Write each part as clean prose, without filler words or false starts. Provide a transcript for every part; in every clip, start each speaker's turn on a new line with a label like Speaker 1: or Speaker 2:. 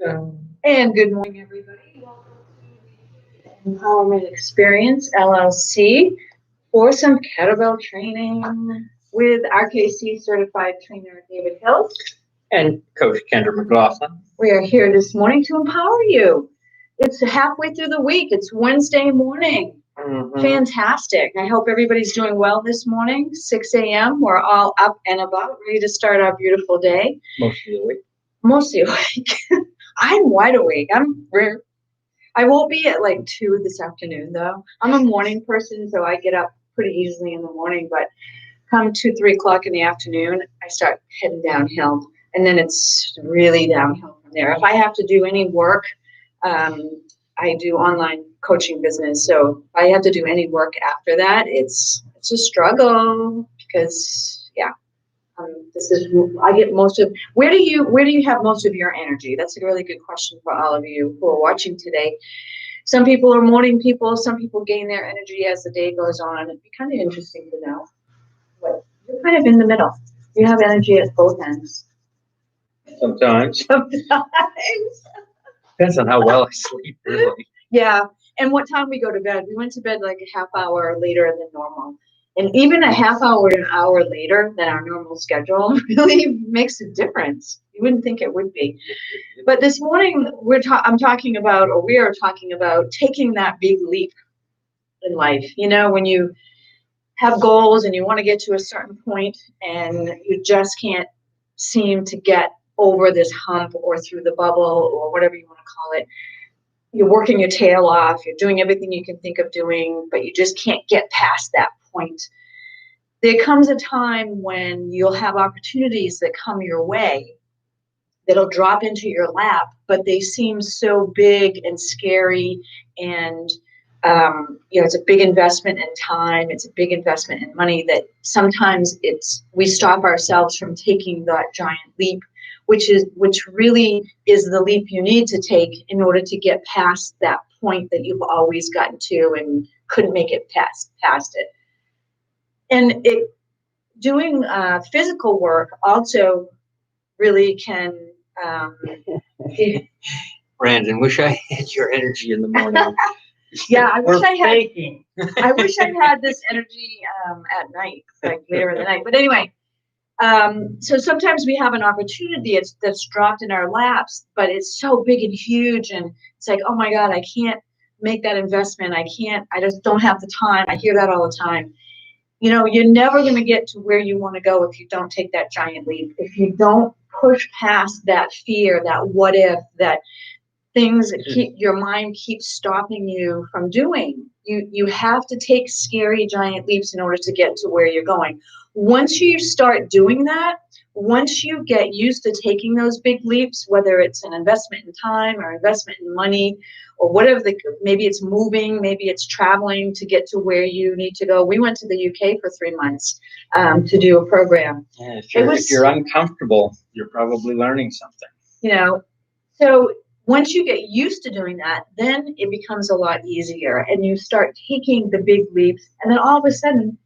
Speaker 1: And good morning, everybody. Welcome to the Empowerment Experience LLC for some kettlebell training with RKC certified trainer David Hill.
Speaker 2: And Coach Kendra McLaughlin.
Speaker 1: We are here this morning to empower you. It's halfway through the week. It's Wednesday morning. Fantastic. I hope everybody's doing well this morning. 6 a.m. We're all up and about, ready to start our beautiful day.
Speaker 2: Mostly awake.
Speaker 1: Mostly awake. I'm wide awake. I won't be at like 2 this afternoon though. I'm a morning person, so I get up pretty easily in the morning, but come 2, 3 o'clock in the afternoon, I start heading downhill, and then it's really downhill from there. If I have to do any work, I do online coaching business, so if I have to do any work after that, it's a struggle because this is I get most of. Where do you have most of your energy? That's a really good question for all of you who are watching today. Some people are morning people. Some people gain their energy as the day goes on. It'd be kind of interesting to know. But you're kind of in the middle. You have energy at both ends.
Speaker 2: Sometimes. Depends on how well I sleep, really.
Speaker 1: Yeah. And what time we go to bed? We went to bed like a half hour later than normal. And even a half hour to an hour later than our normal schedule really makes a difference. You wouldn't think it would be. But this morning we are talking about taking that big leap in life. You know, when you have goals and you want to get to a certain point and you just can't seem to get over this hump or through the bubble or whatever you want to call it. You're working your tail off, you're doing everything you can think of doing, but you just can't get past that point. There comes a time when you'll have opportunities that come your way that'll drop into your lap, but they seem so big and scary, and it's a big investment in time, it's a big investment in money, that sometimes we stop ourselves from taking that giant leap, which really is the leap you need to take in order to get past that point that you've always gotten to and couldn't make it past it. And doing physical work also really can.
Speaker 2: Brandon, wish I had your energy in the morning.
Speaker 1: Yeah, I wish
Speaker 2: faking.
Speaker 1: I wish I had this energy at night, like later in the night. But anyway. So sometimes we have an opportunity that's dropped in our laps, but it's so big and huge, and it's like, oh my God, I can't make that investment. I just don't have the time. I hear that all the time. You know, you're never going to get to where you want to go if you don't take that giant leap. If you don't push past that fear, that what if, that things that your mind keeps stopping you from doing. You have to take scary giant leaps in order to get to where you're going. Once you start doing that, once you get used to taking those big leaps, whether it's an investment in time or investment in money or whatever, maybe it's moving, maybe it's traveling to get to where you need to go. We went to the UK for 3 months to do a program.
Speaker 2: Yeah, if you're uncomfortable, you're probably learning something.
Speaker 1: You know, so once you get used to doing that, then it becomes a lot easier and you start taking the big leaps, and then all of a sudden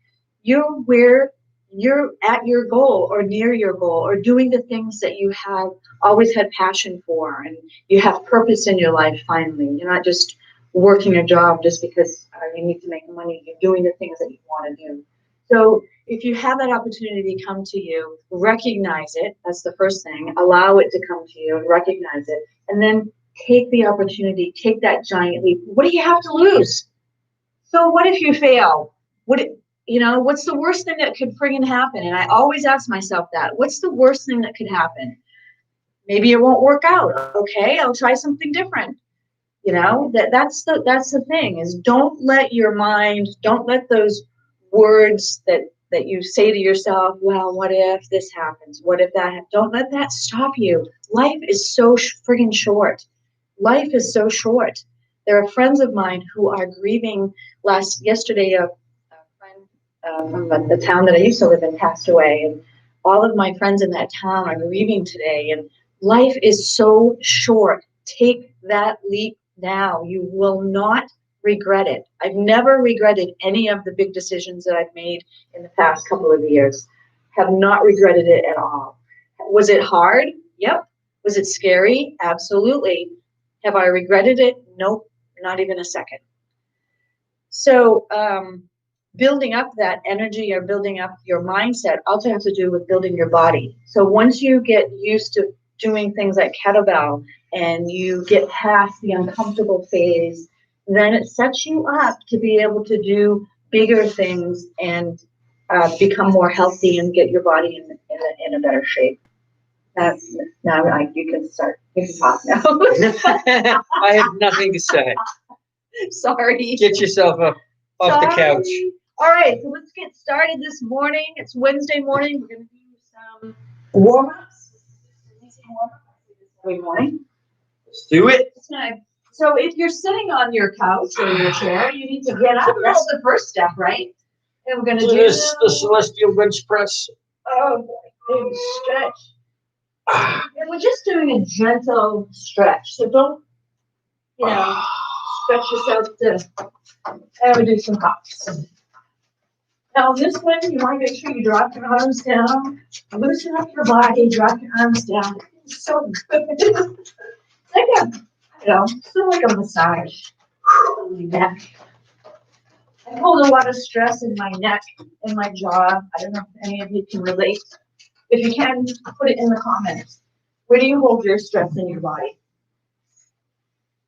Speaker 1: you're where you're at your goal or near your goal, or doing the things that you have always had passion for, and you have purpose in your life finally. You're not just working a job just because you need to make money. You're doing the things that you want to do. So if you have that opportunity come to you, recognize it. That's the first thing. Allow it to come to you and recognize it. And then take the opportunity, take that giant leap. What do you have to lose? So what if you fail? What's the worst thing that could friggin' happen? And I always ask myself that. What's the worst thing that could happen? Maybe it won't work out. Okay, I'll try something different. That's the thing, is don't let those words that you say to yourself, well, what if this happens? What if that? Don't let that stop you. Life is so friggin' short. Life is so short. There are friends of mine who are grieving. Yesterday, a friend from the town that I used to live in passed away, and all of my friends in that town are grieving today. And life is so short. Take that leap now. You will not regret it. I've never regretted any of the big decisions that I've made in the past couple of years. Have not regretted it at all. Was it hard? Yep. Was it scary? Absolutely. Have I regretted it? Nope, not even a second. So building up that energy or building up your mindset also has to do with building your body. So once you get used to doing things like kettlebell and you get past the uncomfortable phase, then it sets you up to be able to do bigger things and become more healthy and get your body in a better shape. That's now you can start. You can talk now.
Speaker 2: I have nothing to say.
Speaker 1: Sorry.
Speaker 2: Get yourself up off the couch.
Speaker 1: All right, so let's get started this morning. It's Wednesday morning. We're going to do some warm-ups. Every morning.
Speaker 2: Let's do it.
Speaker 1: So if you're sitting on your couch or your chair, you need to get up. That's the first step, right? And we're going to do
Speaker 2: the celestial bench press.
Speaker 1: Oh, big stretch. And we're just doing a gentle stretch. So don't, stretch yourself to, and we do some hops. Now this one, you want to make sure you drop your arms down, loosen up your body, drop your arms down. It's so good. It's like a massage on my neck. I hold a lot of stress in my neck, in my jaw. I don't know if any of you can relate. If you can, put it in the comments. Where do you hold your stress in your body?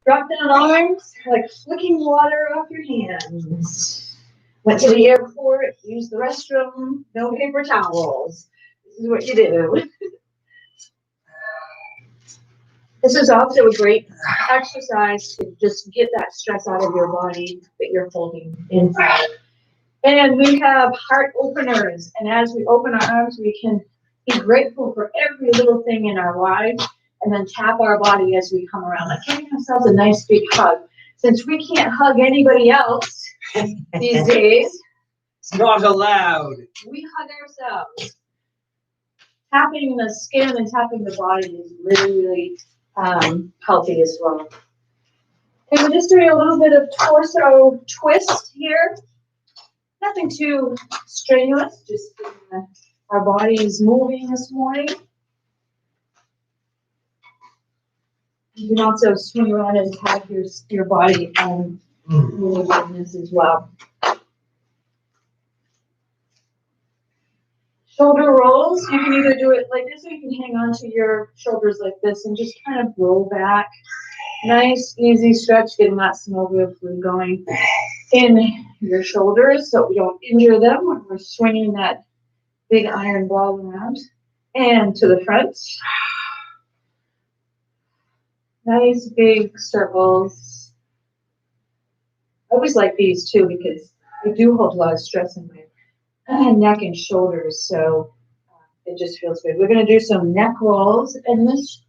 Speaker 1: Drop down arms, like flicking water off your hands. Went to the airport, used the restroom, no paper towels. This is what you do. This is also a great exercise to just get that stress out of your body that you're holding inside. And we have heart openers. And as we open our arms, we can be grateful for every little thing in our lives and then tap our body as we come around. Like giving ourselves a nice big hug. Since we can't hug anybody else these days,
Speaker 2: it's not allowed.
Speaker 1: We hug ourselves. Tapping the skin and tapping the body is really, really healthy as well. And we're just doing a little bit of torso twist here. Nothing too strenuous, just our body is moving this morning. You can also swing around and tap your body moving this as well. Shoulder rolls, you can either do it like this or you can hang on to your shoulders like this and just kind of roll back. Nice, easy stretch, getting that synovial fluid going in your shoulders so we don't injure them when we're swinging that big iron ball around. And to the front. Nice big circles. I always like these too because I do hold a lot of stress in my neck and shoulders, so it just feels good. We're going to do some neck rolls, and this,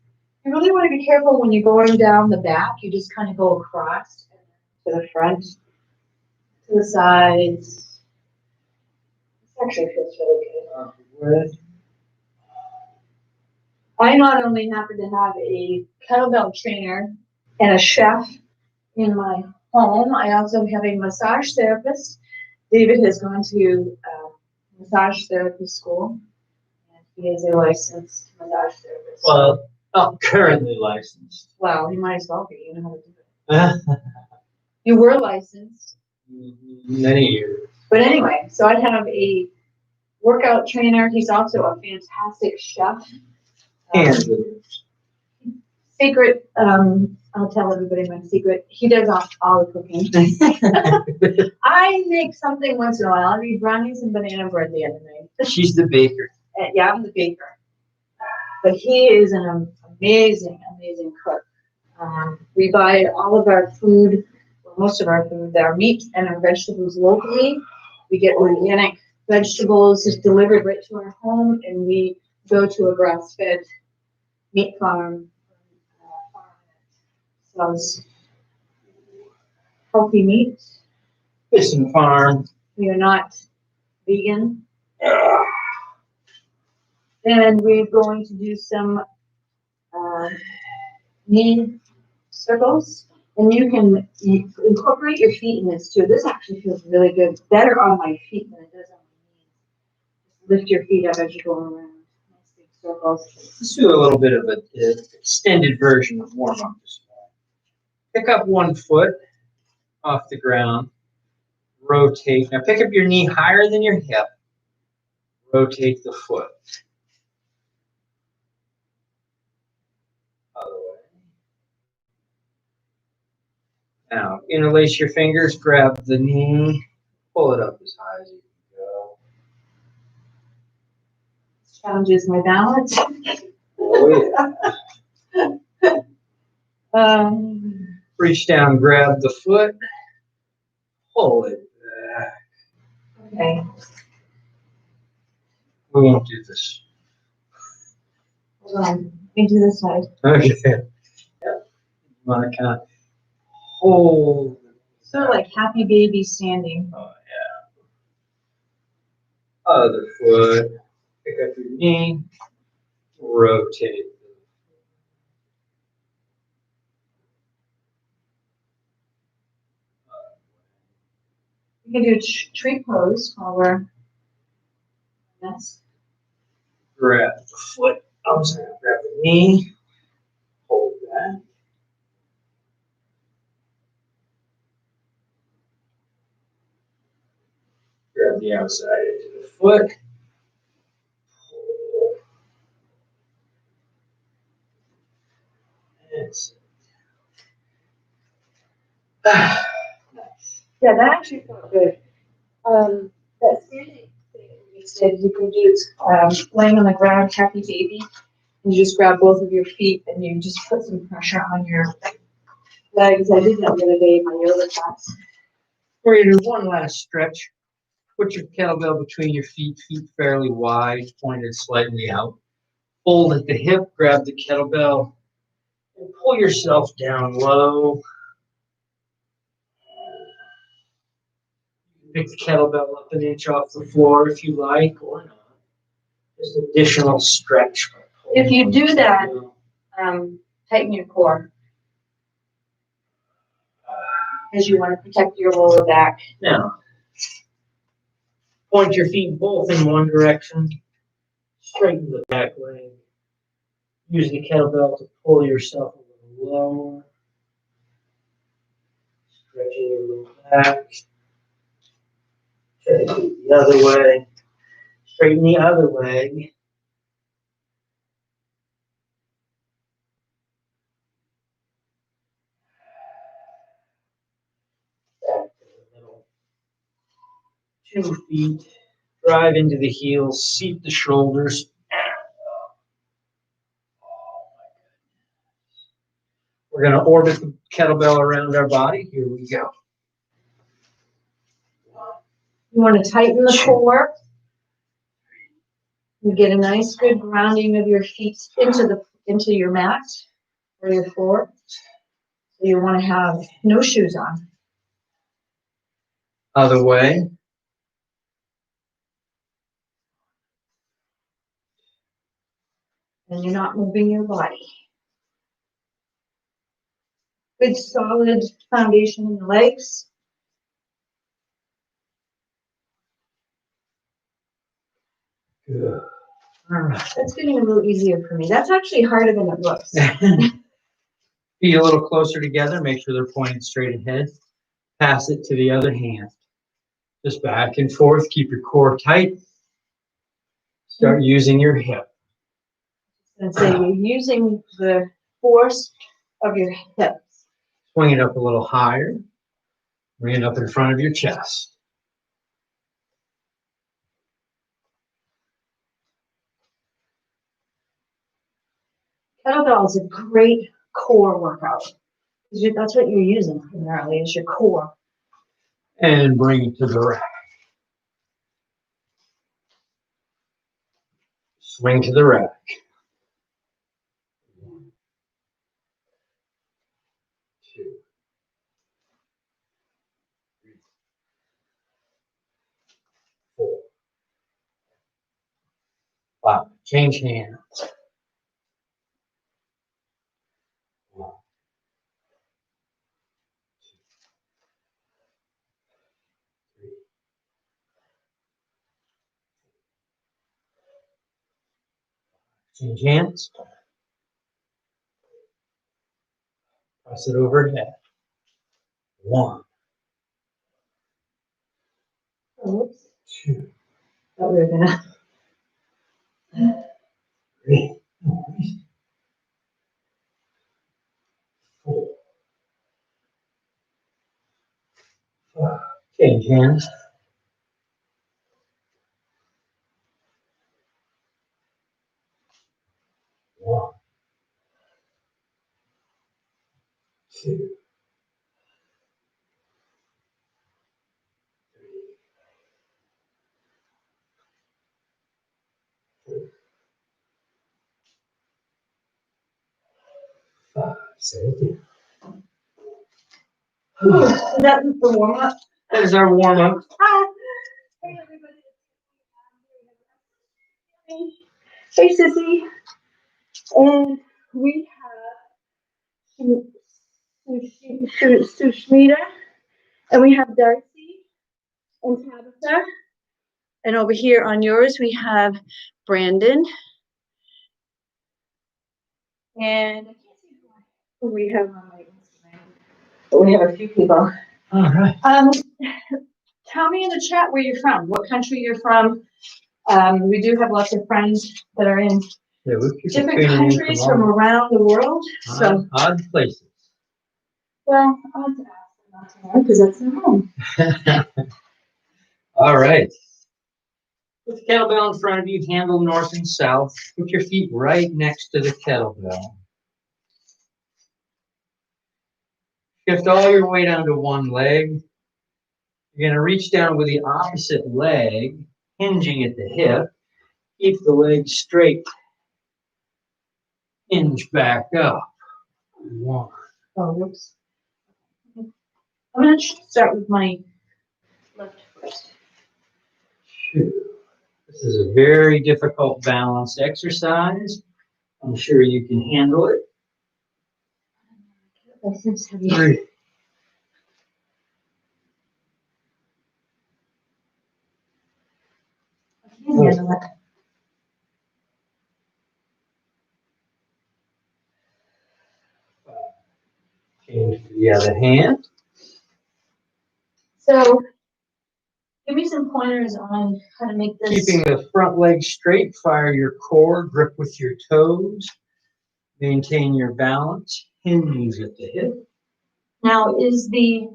Speaker 1: you really want to be careful when you're going down the back. You just kind of go across to the front, to the sides. This actually feels really good. I not only happen to have a kettlebell trainer and a chef in my home, I also have a massage therapist. David has gone to massage therapy school, and he is a licensed massage therapist.
Speaker 2: Well, not currently licensed.
Speaker 1: Well, you might as well be. You know how to do it. You were licensed.
Speaker 2: Many years.
Speaker 1: But anyway, so I have a workout trainer. He's also a fantastic chef. Secret, I'll tell everybody my secret. He does all the cooking. I make something once in a while. I made brownies and banana bread the other night.
Speaker 2: She's the baker.
Speaker 1: Yeah, I'm the baker. But he is an amazing, amazing cook. We buy all of our food, well, most of our food, our meat and our vegetables locally. We get organic vegetables just delivered right to our home, and we go to a grass-fed meat farm. Sells healthy meat.
Speaker 2: Fish and farm.
Speaker 1: We are not vegan. And we're going to do some knee circles. And you can incorporate your feet in this too. This actually feels really good. Better on my feet than it does on my knees. Lift your feet up as you go around. Nice big circles.
Speaker 2: Let's do a little bit of an extended version of warm up. Pick up one foot off the ground. Rotate. Now pick up your knee higher than your hip. Rotate the foot. Other way. Now interlace your fingers. Grab the knee. Pull it up as high as you can go.
Speaker 1: Challenges my balance.
Speaker 2: Oh, yeah. Reach down, grab the foot, pull it back.
Speaker 1: Okay.
Speaker 2: We won't do this.
Speaker 1: Hold on. Let me do this side.
Speaker 2: Okay. Yep. You want to kind of hold.
Speaker 1: Sort of like happy baby standing.
Speaker 2: Oh, yeah. Other foot. Pick up your knee. Rotate.
Speaker 1: We can do a tree pose while we're this.
Speaker 2: Grab the foot. I'm just going to grab the knee. Hold that. Grab the outside edge of the foot. Pull. And sit.
Speaker 1: Yeah, that actually felt good. That standing thing you said you can do laying on the ground, happy baby, and you just grab both of your feet and you just put some pressure on your legs. I did that the other day in my yoga class.
Speaker 2: We're going to do one last stretch. Put your kettlebell between your feet fairly wide, pointed slightly out. Fold at the hip, grab the kettlebell, and pull yourself down low. Pick the kettlebell up an inch off the floor if you like, or not. Just additional stretch.
Speaker 1: If you do that, tighten your core, because you want to protect your lower back.
Speaker 2: Now, point your feet both in one direction. Straighten the back leg. Use the kettlebell to pull yourself a little lower. Stretching your lower back. Try to do it the other way. Straighten the other leg. Back to the middle. 2 feet. Drive into the heels. Seat the shoulders. We're going to orbit the kettlebell around our body. Here we go.
Speaker 1: You want to tighten the core. You get a nice good grounding of your feet into your mat or your floor. So you want to have no shoes on.
Speaker 2: Other way.
Speaker 1: And you're not moving your body. Good solid foundation in the legs.
Speaker 2: Good. All right.
Speaker 1: That's getting a little easier for me. That's actually harder than it looks.
Speaker 2: Feet a little closer together. Make sure they're pointed straight ahead. Pass it to the other hand. Just back and forth. Keep your core tight. Start using your hip.
Speaker 1: And so you're using the force of your hips.
Speaker 2: Swing it up a little higher. Bring it up in front of your chest.
Speaker 1: Kettlebell is a great core workout. That's what you're using primarily, is your core.
Speaker 2: And bring it to the rack. Swing to the rack. 1, 2, 3, 4, 5. Change hands. 1, 2, 3. Change hands. Press it overhead. 1,
Speaker 1: Oops.
Speaker 2: 2,
Speaker 1: Thought we were gonna.
Speaker 2: 3, 4, 5. Change hands. 1, 2, 3, 4, 5. Say it again.
Speaker 1: Is that the warm up?
Speaker 2: That is our warm up.
Speaker 1: Hey everybody. Hey Sissy. And we have Sushmita, and we have Darcy and Tabitha. And over here on yours, we have Brandon. And I can't see who we have on my Instagram, but we have a few people.
Speaker 2: All right.
Speaker 1: Tell me in the chat where you're from, what country you're from. We do have lots of friends that are in different countries from around the world. So
Speaker 2: odd places.
Speaker 1: well, I want to ask them not to know because that's their home.
Speaker 2: All right. Put the kettlebell in front of you, handle north and south. Put your feet right next to the kettlebell. Shift all your weight onto one leg. You're going to reach down with the opposite leg, hinging at the hip. Keep the leg straight. Hinge back up. 1.
Speaker 1: Oh, whoops. I'm going to start with my left first.
Speaker 2: 2. This is a very difficult balanced exercise. I'm sure you can handle it.
Speaker 1: That seems heavy.
Speaker 2: 3.
Speaker 1: I can handle it.
Speaker 2: Change to the other hand.
Speaker 1: So, give me some pointers on how to make this.
Speaker 2: Keeping the front leg straight, fire your core, grip with your toes, maintain your balance, hinge at the hip.
Speaker 1: Now, is this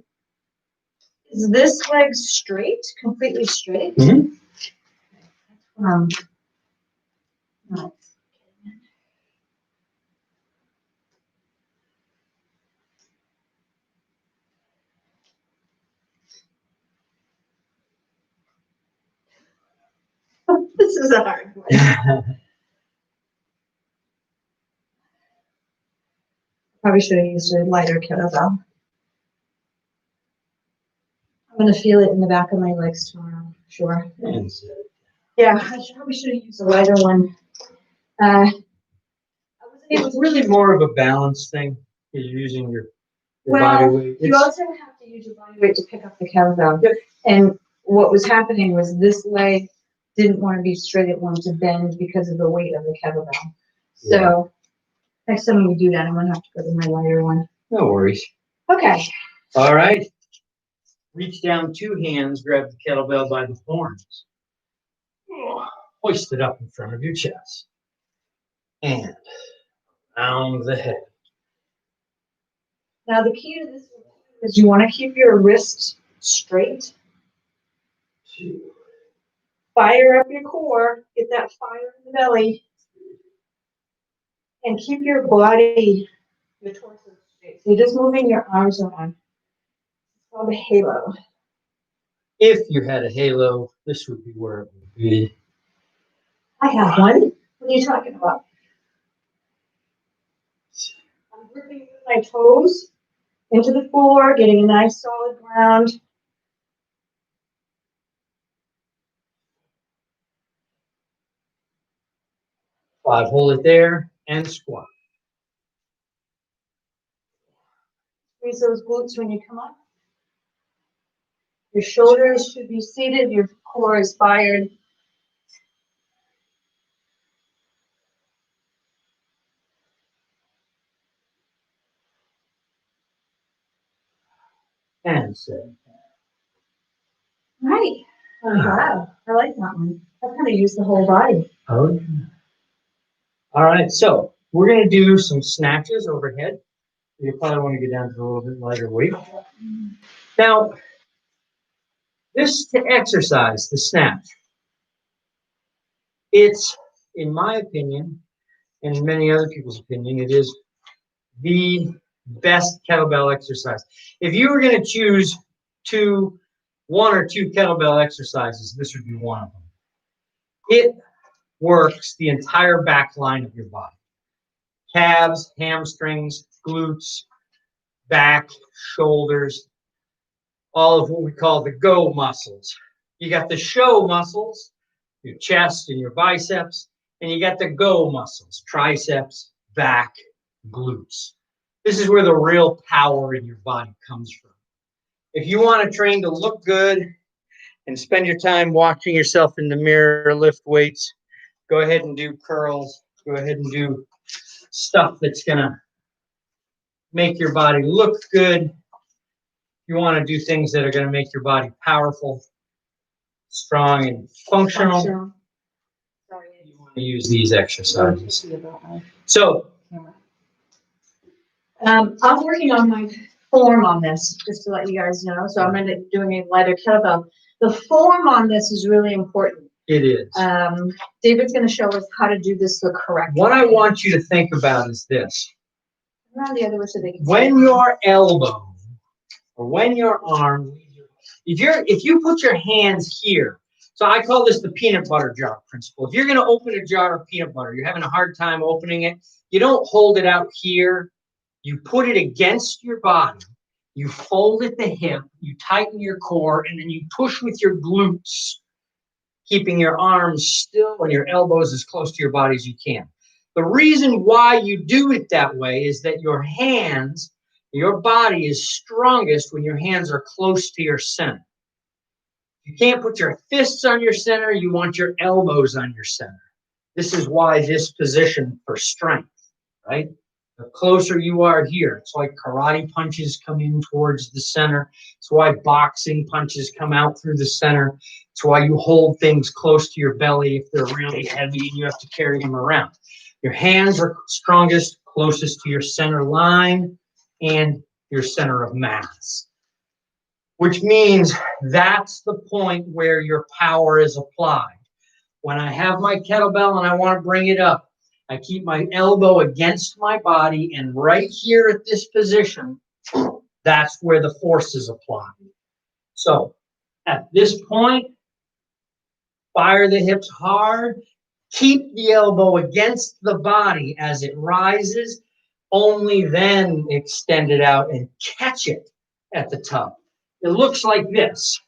Speaker 1: leg straight, completely straight?
Speaker 2: Mm-hmm.
Speaker 1: No. This is a hard one. Probably should have used a lighter kettlebell. I'm going to feel it in the back of my legs tomorrow, sure. Yeah, probably should have used a lighter one.
Speaker 2: It was really more of a balance thing. You're using your
Speaker 1: Well,
Speaker 2: body weight.
Speaker 1: you also have to use your body weight to pick up the kettlebell.
Speaker 2: Yep.
Speaker 1: And what was happening was this leg didn't want to be straight, it wanted to bend because of the weight of the kettlebell. So next time we do that, I'm going to have to go to my lighter one.
Speaker 2: No worries.
Speaker 1: Okay.
Speaker 2: All right. Reach down 2 hands, grab the kettlebell by the horns. Hoist it up in front of your chest. And around the head.
Speaker 1: Now the key to this is you want to keep your wrists straight.
Speaker 2: 2.
Speaker 1: Fire up your core, get that fire in the belly. And keep your body, your torso straight. So you're just moving your arms around. It's called a halo.
Speaker 2: If you had a halo, this would be where it would be.
Speaker 1: I have one. What are you talking about? I'm gripping with my toes into the floor, getting a nice solid ground.
Speaker 2: 5, hold it there, and squat.
Speaker 1: Squeeze those glutes when you come up. Your shoulders should be seated, your core is fired.
Speaker 2: and sit.
Speaker 1: Right. Oh, wow. I like that one. I kind of use the whole body.
Speaker 2: Oh, all right. So we're going to do some snatches overhead. You probably want to get down to a little bit lighter weight. Now, this to exercise, the snatch, it's, in my opinion, and in many other people's opinion, it is the best kettlebell exercise. If you were going to choose one or two kettlebell exercises, this would be one of them. It works the entire back line of your body. Calves, hamstrings, glutes, back, shoulders, all of what we call the go muscles. You got the show muscles, your chest and your biceps, and you got the go muscles, triceps, back, glutes. This is where the real power in your body comes from. If you want to train to look good and spend your time watching yourself in the mirror, lift weights, go ahead and do curls, go ahead and do stuff that's going to make your body look good. You want to do things that are going to make your body powerful, strong, and functional. You want to use these exercises. So,
Speaker 1: I'm working on my form on this, just to let you guys know. So I'm doing a lighter kettlebell. The form on this is really important.
Speaker 2: it is.
Speaker 1: David's going to show us how to do this the correct
Speaker 2: What
Speaker 1: way.
Speaker 2: I want you to think about is this.
Speaker 1: Around the other way so they can
Speaker 2: When your elbow or when your arm, if you put your hands here, so I call this the peanut butter jar principle. If you're going to open a jar of peanut butter, you're having a hard time opening it, you don't hold it out here. You put it against your body. You fold at the hip, you tighten your core, and then you push with your glutes, keeping your arms still and your elbows as close to your body as you can. The reason why you do it that way is that your hands, your body is strongest when your hands are close to your center. You can't put your fists on your center, you want your elbows on your center. This is why this position for strength, right? The closer you are here, it's like karate punches come in towards the center. It's why boxing punches come out through the center. It's why you hold things close to your belly if they're really heavy and you have to carry them around. Your hands are strongest, closest to your center line and your center of mass, which means that's the point where your power is applied. When I have my kettlebell and I want to bring it up, I keep my elbow against my body, and right here at this position, that's where the force is applied. So at this point, fire the hips hard, keep the elbow against the body as it rises, only then extend it out and catch it at the top. It looks like this.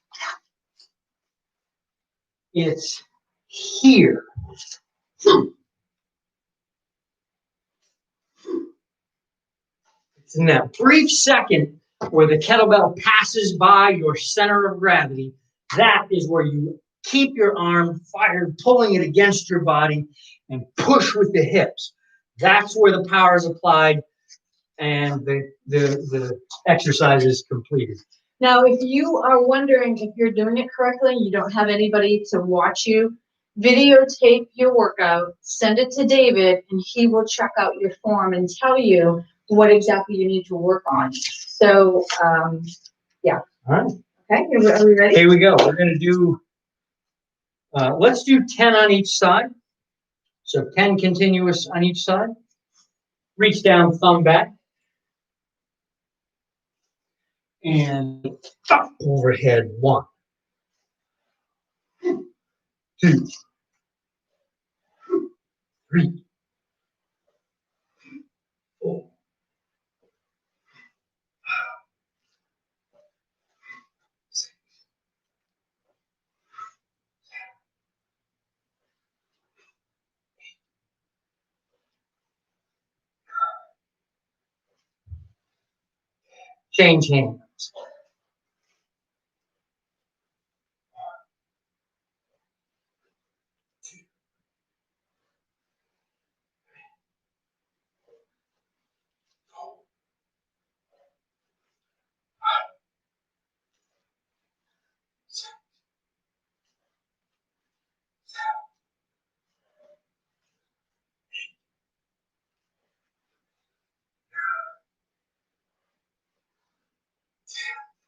Speaker 2: It's here. It's in that brief second where the kettlebell passes by your center of gravity. That is where you keep your arm fired, pulling it against your body, and push with the hips. That's where the power is applied and the exercise is completed.
Speaker 1: Now, if you are wondering if you're doing it correctly and you don't have anybody to watch you, videotape your workout, send it to David, and he will check out your form and tell you what exactly you need to work on. So, yeah.
Speaker 2: All right.
Speaker 1: Okay, are we ready?
Speaker 2: Here we go. We're going to do, let's do 10 on each side. So 10 continuous on each side. Reach down, thumb back. And up overhead. 1, 2, 3, 4. Change hands.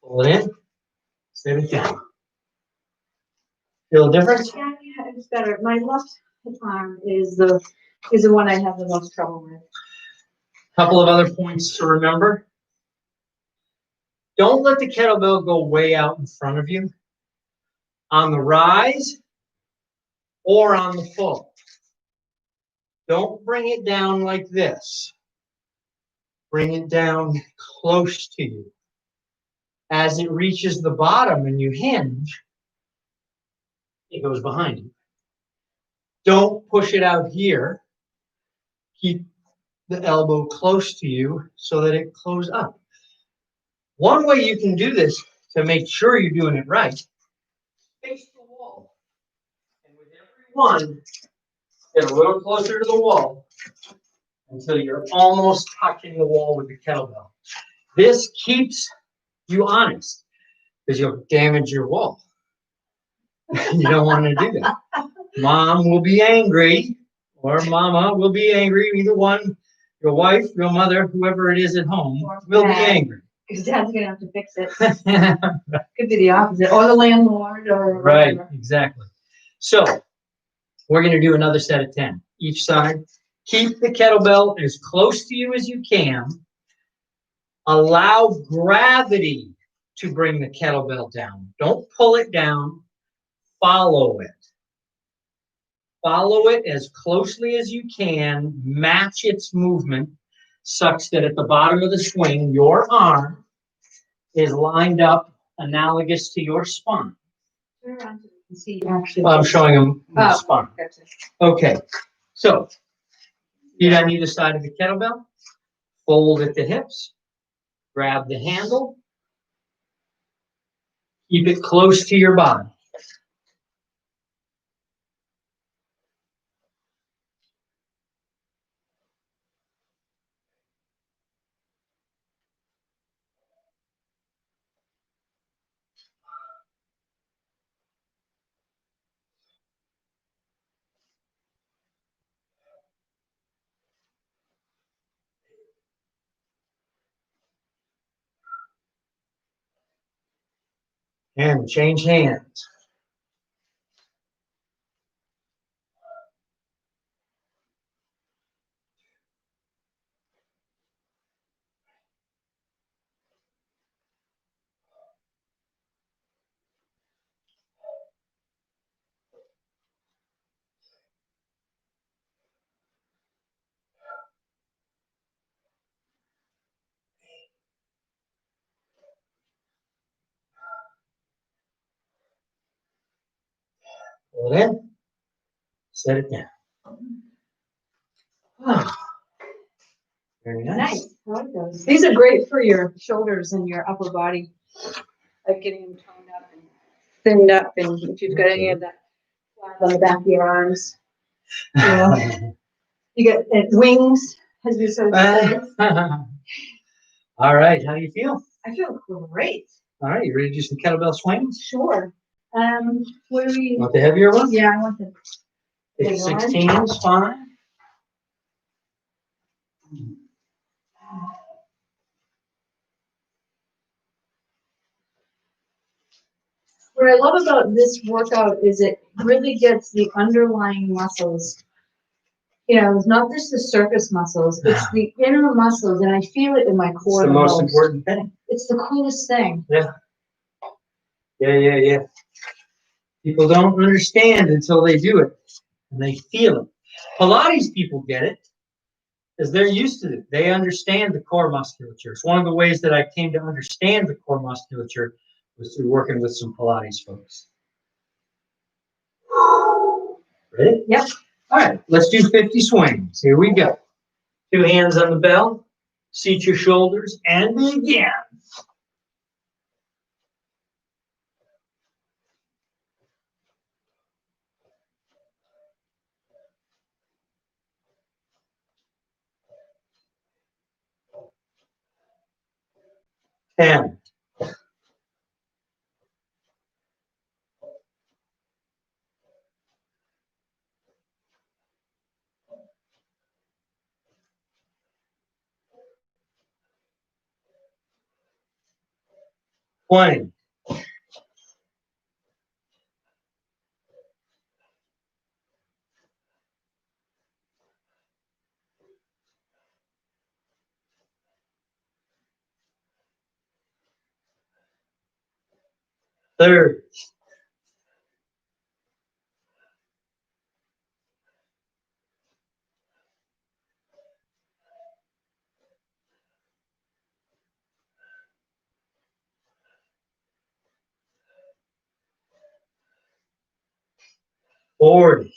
Speaker 2: Pull it in. Set it down. Feel a difference?
Speaker 1: Yeah, it's better. My left arm is the one I have the most trouble with.
Speaker 2: Couple of other points to remember. Don't let the kettlebell go way out in front of you on the rise or on the fall. Don't bring it down like this. Bring it down close to you. As it reaches the bottom and you hinge, it goes behind you. Don't push it out here. Keep the elbow close to you so that it closes up. One way you can do this to make sure you're doing it right, face the wall. And with every one, get a little closer to the wall until you're almost touching the wall with the kettlebell. This keeps you honest because you'll damage your wall. You don't want to do that. Mom will be angry, or mama will be angry. Either one, your wife, your mother, whoever it is at home, will be angry.
Speaker 1: Because Dad's gonna have to fix it. Could be the opposite, or the landlord, or
Speaker 2: right,
Speaker 1: whatever.
Speaker 2: Exactly. So we're going to do another set of 10 each side. Keep the kettlebell as close to you as you can. Allow gravity to bring the kettlebell down. Don't pull it down. Follow it. Follow it as closely as you can. Match its movement such that at the bottom of the swing, your arm is lined up analogous to your spine.
Speaker 1: Turn around so you can see actually.
Speaker 2: I'm showing them the spine.
Speaker 1: Gotcha.
Speaker 2: Okay, so feet on either side of the kettlebell. Fold at the hips. Grab the handle. Keep it close to your body. And change hands. Pull it in. Set it down. Very nice.
Speaker 1: I like those. These are great for your shoulders and your upper body, like getting them toned up and thinned up. And if you've got any of that flat on the back of your arms, you know, you get wings, as we said.
Speaker 2: All right, how do you feel?
Speaker 1: I feel great.
Speaker 2: All right, you ready to do some kettlebell swings?
Speaker 1: Sure. What do we?
Speaker 2: Want the heavier one?
Speaker 1: Yeah, I want the.
Speaker 2: 16 is fine.
Speaker 1: What I love about this workout is it really gets the underlying muscles. You know, it's not just the surface muscles, it's the inner muscles, and I feel it in my core.
Speaker 2: It's the most important thing.
Speaker 1: It's the coolest thing.
Speaker 2: Yeah. Yeah. People don't understand until they do it, and they feel it. Pilates people get it, because they're used to it. They understand the core musculature. It's one of the ways that I came to understand the core musculature was through working with some Pilates folks. Ready?
Speaker 1: Yep.
Speaker 2: All right, let's do 50 swings. Here we go. 2 hands on the bell. Seat your shoulders and begin. Ten. 20. Third. 40.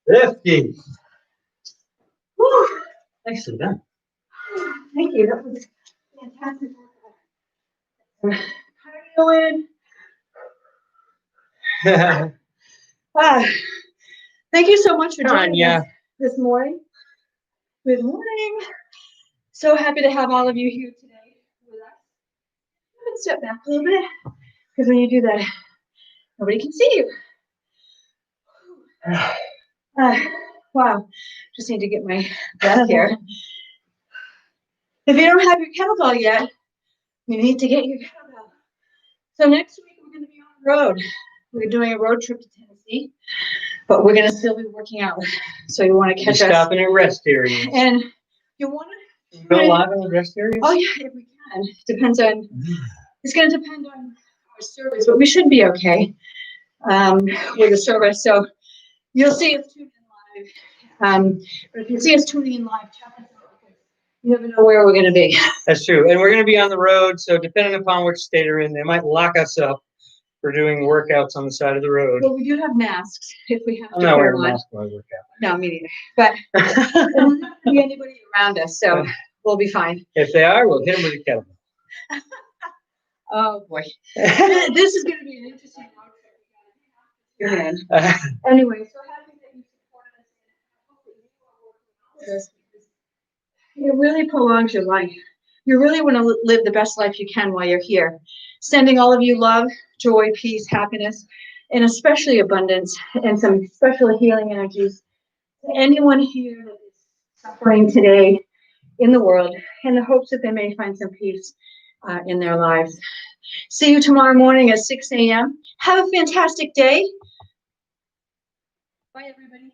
Speaker 2: 50. Woo. Nicely done.
Speaker 1: Thank you. That was fantastic. Cardio in. Thank you so much for joining us this morning. Good morning. So happy to have all of you here today with us. Let's step back a little bit, because when you do that, nobody can see you. Wow. Just need to get my breath here. If you don't have your kettlebell yet, you need to get your kettlebell. So next week we're going to be on the road. We're doing a road trip to Tennessee, but we're going to still be working out. So you want to catch us.
Speaker 2: Stopping at rest areas.
Speaker 1: And you want to
Speaker 2: go live in the rest areas?
Speaker 1: Oh yeah, if we can. Depends on. It's going to depend on our service, but we should be okay with the service. So you'll see us tuning in live. But if you see us tuning in live, check us out. You never know where we're going to be.
Speaker 2: That's true. And we're going to be on the road. So depending upon which state they're in, they might lock us up for doing workouts on the side of the road.
Speaker 1: Well, we do have masks if we have to.
Speaker 2: I'm not wearing a mask while I work out.
Speaker 1: No, me neither. But there's not going to be anybody around us, so we'll be fine.
Speaker 2: If they are, we'll hit them with a kettlebell.
Speaker 1: Oh boy, this is going to be an interesting outfit. Anyway, so happy that you supported us. It really prolongs your life. You really want to live the best life you can while you're here. Sending all of you love, joy, peace, happiness, and especially abundance and some special healing energies to anyone here that is suffering today in the world, in the hopes that they may find some peace in their lives. See you tomorrow morning at 6 a.m. Have a fantastic day. Bye, everybody.